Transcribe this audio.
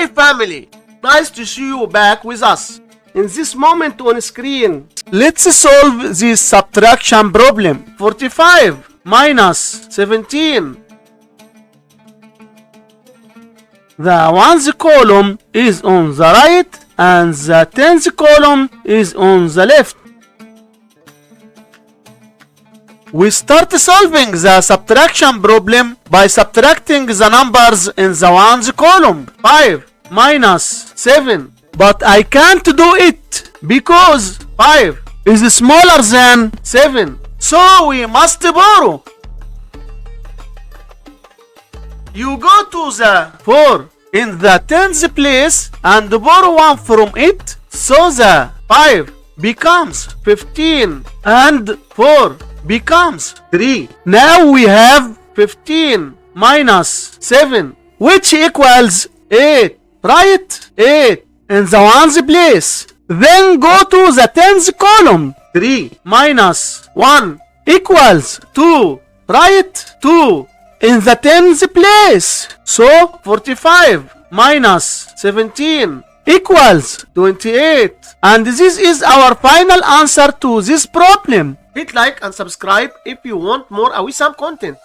Hey family, nice to see you back with us. In this moment on screen, let's solve this subtraction problem. 45 minus 17. The ones column is on the right and the tens column is on the left. We start solving the subtraction problem by subtracting the numbers in the ones column. 5 minus 7. But I can't do it because 5 is smaller than 7. So we must borrow. You go to the 4 in the tens place and borrow 1 from it. So the 5 becomes 15 and 4 becomes 3. Now we have 15 minus 7, which equals 8. Write 8 in the ones place. Then go to the tens column. 3 minus 1 equals 2. Write 2 in the tens place. So 45 minus 17 equals 28. And this is our final answer to this problem. Hit like and subscribe if you want more awesome content.